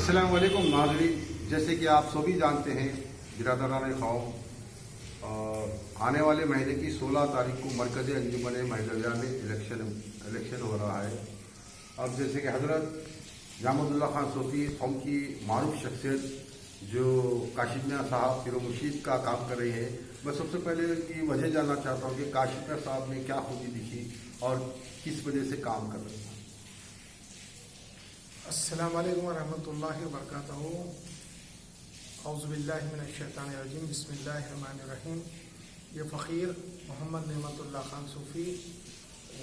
अस्सलाम वालेकुम नाज़रीन, जैसे कि आप सभी जानते हैं बिरादरान क़ौम, आने वाले महीने की 16 तारीख को मरकज़ अंजुमन महदविया में इलेक्शन हो रहा है। अब जैसे कि हज़रत जामउद्दौला खान सूफ़ी कौम की मारूफ शख्सियत जो काशिफ मियाँ साहब पीर मुर्शीद का काम कर रही है, मैं सबसे पहले की वजह जानना चाहता हूँ कि काशिफ मियाँ साहब ने क्या खूबी दिखी और किस वजह से काम कर रहे हैं। अस्सलाम वालेकुम वरहमतुल्लाहि वबरकातुहू। औज़ु बिल्लाहि मिनश शैतानिर रजीम, बिस्मिल्लाहिर रहमानिर रहीम। ये फ़कीर मोहम्मद नेमतुल्लाह खान सूफ़ी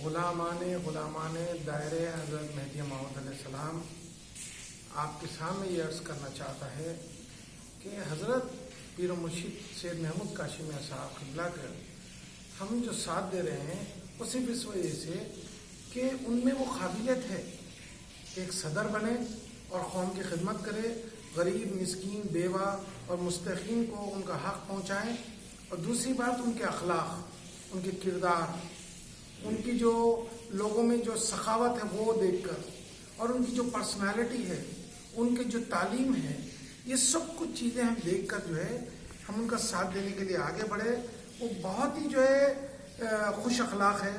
ग़ुलामाने दायरे हज़रत मेहदी मौऊद अलैहिस्सलाम आपके सामने ये अर्ज़ करना चाहता है कि हज़रत पीर मुर्शिद सैयद महमूद काशिफ मियाँ साहब क़िबला के हम जो साथ दे रहे हैं वो सिर्फ इस वजह से कि उनमें वो काबिलियत है एक सदर बने और कौम की खिदमत करे, गरीब मिस्कीन बेवा और मुस्तकीन को उनका हक़ पहुँचाएँ। और दूसरी बात उनके अखलाक, उनके किरदार, उनकी जो लोगों में जो सखावत है वो देखकर और उनकी जो पर्सनालिटी है, उनकी जो तालीम है, ये सब कुछ चीज़ें हम देखकर जो है हम उनका साथ देने के लिए आगे बढ़े। वो बहुत ही जो है खुश अखलाक है,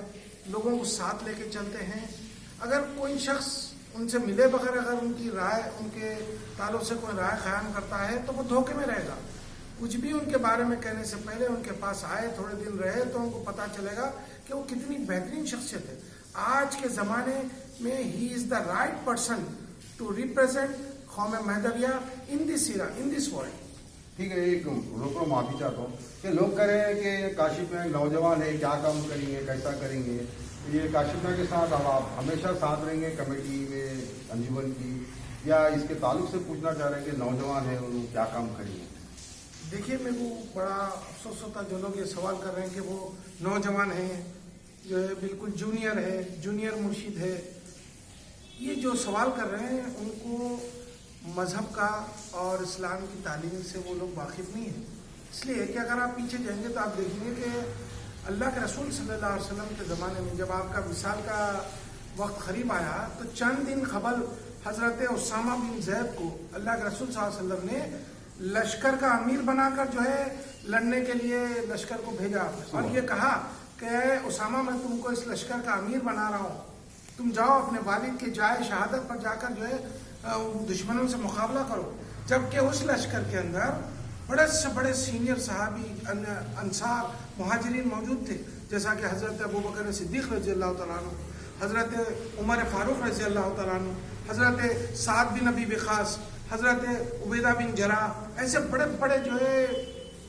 लोगों को साथ लेके चलते हैं। अगर कोई शख्स उनसे मिले बगैर अगर उनकी राय, उनके ताल्लुक से कोई राय क़याम करता है तो वो धोखे में रहेगा। कुछ भी उनके बारे में कहने से पहले उनके पास आए, थोड़े दिन रहे तो उनको पता चलेगा कि वो कितनी बेहतरीन शख्सियत है। आज के ज़माने में he is the right person to represent कौम Mahdavia in this era, in this world. ठीक है, एक रोको माफ़ी चाहता हूँ कि लोग कह रहे हैं कि काशिफ मियाँ नौजवान है, क्या काम करेंगे, कैसा करेंगे। ये काशिफ मियाँ के साथ अब आप हमेशा साथ रहेंगे कमेटी में अंजुमन की, या इसके ताल्लुक से पूछना चाह रहे हैं कि नौजवान है उन क्या काम करेंगे। देखिए, मेरे को बड़ा अफसोस होता जो लोग ये सवाल कर रहे हैं कि वो नौजवान हैं, जो है बिल्कुल जूनियर है, जूनियर मुर्शिद है। ये जो सवाल कर रहे हैं उनको मज़हब का और इस्लाम की तालीम से वो लोग वाकिफ़ नहीं हैं। इसलिए कि अगर आप पीछे जाएंगे तो आप देखेंगे कि अल्लाह के रसूल सल्लल्लाहु अलैहि वसल्लम के ज़माने में जब आपका विसाल का वक्त करीब आया तो चंद दिन क़बल हज़रत उसामा बिन ज़ैद को अल्लाह के रसूल सल्लल्लाहु अलैहि वसल्लम ने लश्कर का अमीर बनाकर जो है लड़ने के लिए लश्कर को भेजा और ये कहा कि उसामा मैं तुमको इस लश्कर का अमीर बना रहा हूँ, तुम जाओ अपने वालिद के जाए शहादत पर जाकर जो है दुश्मनों से मुकाबला करो। जबकि उस लश्कर के अंदर बड़े से बड़े सीनियर सहाबी अंसार मुहाजिरीन मौजूद थे, जैसा कि हज़रत अबू बकर सिद्दीक़ रज़ी अल्लाह तआला अन्हु, हज़रत उमर फ़ारूक रज़ी अल्लाह तआला अन्हु, हज़रत साद बिन अबी वक़ास, हज़रत उबैदा बिन जराह, ऐसे बड़े बड़े जो है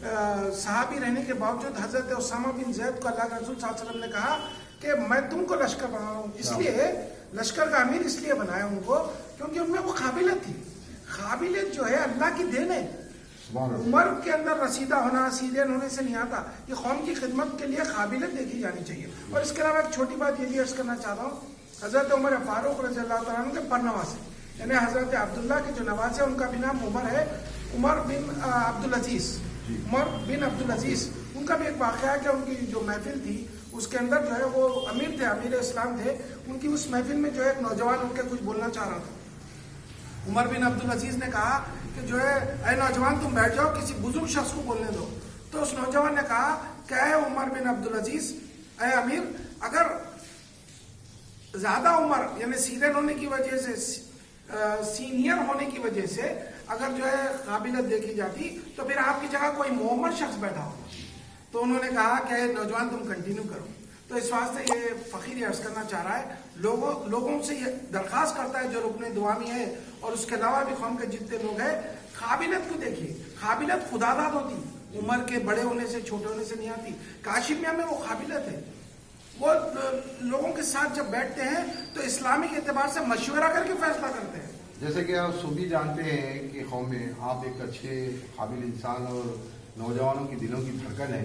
सहाबी रहने के बावजूद हज़रत उसामा बिन ज़ैद को अल्लाह के रसूल सल्लल्लाहु अलैहि वसल्लम ने कहा कि मैं तुमको लश्कर बना रहा हूँ। इसलिए लश्कर का अमीर इसलिए बनाया उनको क्योंकि उनमें वो काबिलियत थी। काबिलियत जो है अल्लाह की देन है। उम्र के अंदर रसीदा होना, सीधे होने से नहीं आता। ये कौम की खिदमत के लिए काबिलियत देखी जानी चाहिए। और इसके अलावा एक छोटी बात ये भी अर्ज़ करना चाहता हूँ, हज़रत उमर फ़ारूक रज़ी अल्लाह तआला अन्हु के परनवासे यानी हज़रत अब्दुल्ला के जो नवाज है उनका भी नाम उमर है, उमर बिन अब्दुल अजीज़। उमर बिन अब्दुल अजीज़ उनका भी एक वाक़या है कि उनकी जो महफिल थी उसके अंदर जो है वो अमीर थे, अमीर इस्लाम थे। उनकी उस महफिल में जो है एक नौजवान उनके कुछ बोलना चाह रहा था। उमर बिन अब्दुल अजीज़ ने कहा कि जो है ऐ नौजवान तुम बैठ जाओ, किसी बुजुर्ग शख्स को बोलने दो। तो उस नौजवान ने कहा कि ऐ उमर बिन अब्दुल अजीज़, ऐ अमीर, अगर ज़्यादा उम्र यानी सीनियर होने की वजह से सीनियर होने की वजह से अगर जो है काबिलियत देखी जाती तो फिर आपकी जगह कोई मोहम्मद शख्स बैठा होगा। तो उन्होंने कहा कि नौजवान तुम कंटिन्यू करो। तो इस वास्ते ये फ़कीर ये अर्ज़ करना चाह रहा है, लोगों से ये दरख्वास्त करता है जो रुकन दुआमी है और उसके अलावा भी कौम के जितने लोग हैं, काबिलियत को देखिए। काबिलियत खुदादाद होती, उम्र के बड़े होने से छोटे होने से नहीं आती। काशिफ मियाँ में वो काबिलियत है। वो लोगों के साथ जब बैठते हैं तो इस्लामिक एतबार से मशवरा करके फैसला करते हैं। जैसे कि आप सभी जानते हैं कि कौम में आप एक अच्छे काबिल इंसान और नौजवानों की दिलों की धड़कन है।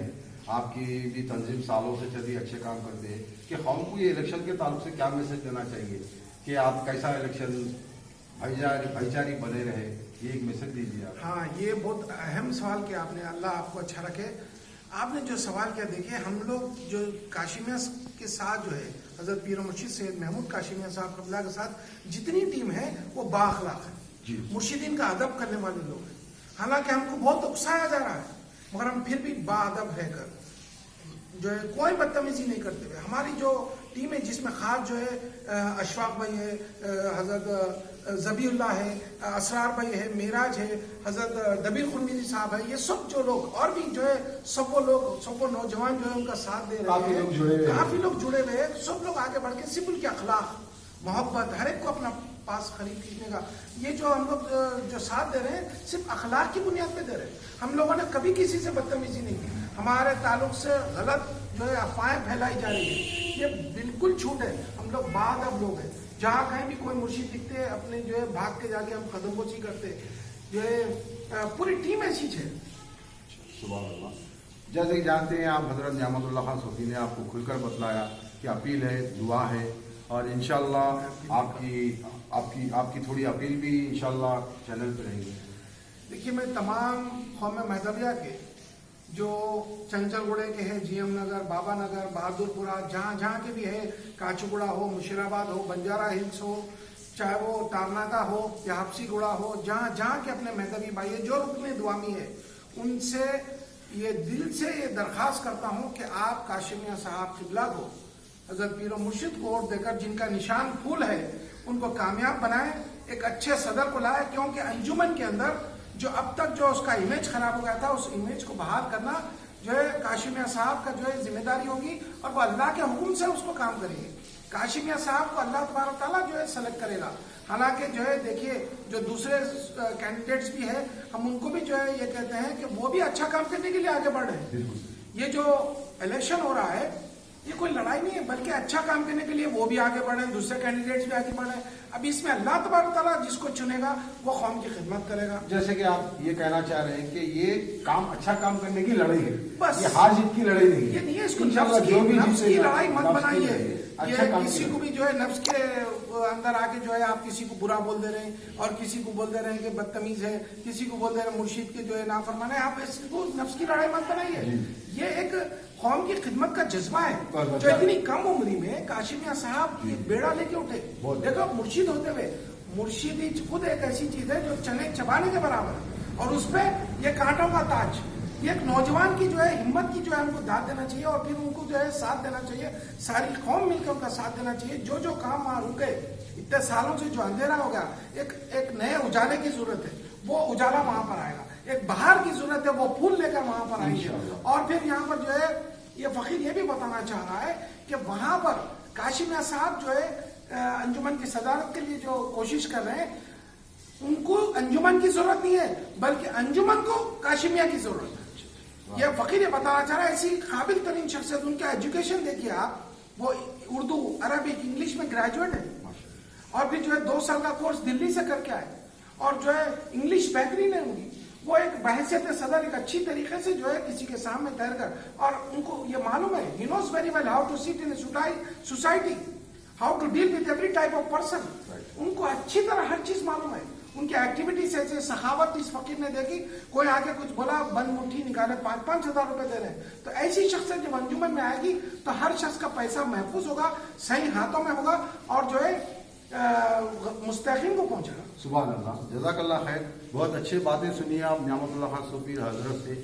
आपकी भी तंजीम सालों से चली, अच्छे काम करते हैं कि कौम को ये इलेक्शन के ताल्लुक से क्या मैसेज देना चाहिए कि आप कैसा इलेक्शन भाईचारी बने रहे, ये एक मैसेज दीजिए आप। हाँ, ये बहुत अहम सवाल किया आपने, अल्लाह आपको अच्छा रखे। आपने जो सवाल किया, देखिए हम लोग जो काशिफ मियाँ के साथ जो है हज़रत पीर मुर्शिद सैयद महमूद काशिफ मियाँ साहब क़िबला के साथ जितनी टीम है वो बाअखलाक है। मुर्शिदीन का अदब करने वाले लोग हैं। हालांकि हमको बहुत उकसाया जा रहा है, मगर हम फिर भी बाअदब रहकर जो है कोई बदतमीजी नहीं करते हुए, हमारी जो टीम है जिसमें खास जो है अशफाक भाई है, हजरत जबीउल्लाह है, असरार भाई है, मेराज है, हजरत दबीर खुरमीजी साहब है, ये सब जो लोग और भी जो है सब वो नौजवान जो है उनका साथ दे रहे हैं, काफी लोग जुड़े हुए हैं। सब लोग आगे बढ़ के सिर्फ उनके अखलाक, मोहब्बत, हर एक को अपना पास खरीदने का ये जो हम लोग जो साथ दे रहे हैं सिर्फ अखलाक की बुनियाद पे दे रहे हैं। हम लोगों ने कभी किसी से बदतमीजी नहीं की, हमारे ताल्लुक से गलत जो है अफवाहें फैलाई जा रही है, ये बिल्कुल झूठ है। हम लोग बाअदब लोग हैं, जहाँ कहीं भी कोई मुर्शिद दिखते हैं अपने जो है भाग के जाके हम कदमबोशी करते, जो है पूरी टीम ऐसी है। सुभान अल्लाह। जैसे कि जानते हैं आप, हजरत नियामतुल्लाह खान सूफी ने आपको खुलकर बतलाया कि अपील है, दुआ है, और इंशाल्लाह आपकी थोड़ी अपील भी इंशाल्लाह चैनल पे रहेगी। देखिए, मैं तमाम कौम महदविया के जो चंचलगुड़े के हैं, जीएम नगर, बाबा नगर, बहादुरपुरा, जहाँ के भी है, काचुगुड़ा हो, मुशीराबाद हो, बंजारा हिल्स हो, चाहे वो तारनाका हो या हफ्सीगुड़ा हो, जहाँ के अपने महदवी भाई है जो रुकने दुआमी है, उनसे ये दिल से ये दरख्वास्त करता हूँ कि आप काशिमिया साहब किबला को, हजरत पीर मुर्शिद को वोट देकर, जिनका निशान फूल है, उनको कामयाब बनाएं, एक अच्छे सदर को लाए, क्योंकि अंजुमन के अंदर जो अब तक जो उसका इमेज खराब हो गया था, उस इमेज को बहाल करना जो है काशिमिया साहब का जो है जिम्मेदारी होगी, और वो अल्लाह के हुक्म से उसको काम करेंगे। काशिमिया साहब को अल्लाह तबारक ताला जो है सेलेक्ट करेगा। हालांकि जो है देखिए, जो दूसरे कैंडिडेट्स भी है, हम उनको भी जो है ये कहते हैं कि वो भी अच्छा काम करने के लिए आगे बढ़ रहे हैं। ये जो इलेक्शन हो रहा है, ये कोई लड़ाई नहीं है, बल्कि अच्छा काम करने के लिए वो भी आगे बढ़े, दूसरे कैंडिडेट्स भी आगे बढ़े। अब इसमें अल्लाह तबारक तआला जिसको चुनेगा वो कौम की खिदमत करेगा। जैसे कि आप ये कहना चाह रहे हैं कि ये काम अच्छा काम करने की लड़ाई है, बस ये हार जीत की लड़ाई नहीं ये है। नहीं है, इसको इंशाल्लाह नफ्स जो भी की जीतेगा, लड़ाई मत नफ्स की बनाइए। लड़ाई है। अच्छा ये काम किसी करेगा। को भी जो है नफ्स के अंदर आके जो है आप किसी को बुरा बोल दे रहे हैं, और किसी को बोल दे रहे हैं कि बदतमीज है, किसी को बोल दे रहे हैं मुर्शिद के जो है नाफरमान है, आप इसको नफ्स की लड़ाई मत बनाइए। ये एक कौम की खिदमत का जज्बा है, जो इतनी कम उम्री में काशिमिया साहब ये बेड़ा लेके उठे। देखो, मुर्शिद होते हुए, मुर्शिदी खुद एक ऐसी चीज है जो चने चबाने के बराबर है, और उस पर ये कांटों का ताज। ये एक नौजवान की जो है हिम्मत की जो है हमको दाद देना चाहिए, और फिर उनको जो है साथ देना चाहिए, सारी कौम मिलकर उनका साथ देना चाहिए। जो काम वहां रुके, इतने सालों से जो अंधेरा हो गया, एक नए उजाले की जरूरत है, वो उजाला वहां पर आएगा। एक बहार की जरूरत है, वो फूल लेकर वहां पर आएंगे। और फिर यहाँ पर जो है ये फकीर ये भी बताना चाह रहा है कि वहां पर काशिमिया साहब जो है अंजुमन की सदारत के लिए जो कोशिश कर रहे हैं, उनको अंजुमन की जरूरत नहीं है, बल्कि अंजुमन को काशिमिया की जरूरत है। ये फकीर ये बताना चाह रहा है, ऐसी काबिल तरीन शख्सियत, उनका एजुकेशन देखिए आप, वो उर्दू, अरबिक, इंग्लिश में ग्रेजुएट है, और फिर जो है 2 साल का कोर्स दिल्ली से करके आए, और जो है इंग्लिश बेहतरीन है उनकी। वो एक बहसियत सदर एक अच्छी तरीके से जो है किसी के सामने तैर कर, और उनको ये मालूम है, he knows very well how to sit in society, how to deal with every type of person. उनको अच्छी तरह हर चीज मालूम है। उनकी एक्टिविटीज ऐसे सखावत इस फकीर ने देखी, कोई आके कुछ बोला, बंद मुट्ठी निकाले, 5-5 हजार रुपए दे रहे हैं। तो ऐसी शख्सियत जब अंजुमन में आएगी तो हर शख्स का पैसा महफूज होगा, सही हाथों में होगा, और जो है मुस्तहिकीन को पहुंचेगा। सुभान अल्लाह, जज़ाकल्लाह खैर। बहुत अच्छी बातें सुनी आप नियामतुल्लाह खान सूफी हजरत से,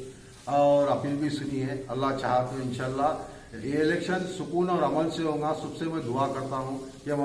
और अपील भी सुनी है। अल्लाह चाहा तो इंशाल्लाह ये इलेक्शन सुकून और अमन से होगा। सबसे मैं दुआ करता हूँ कि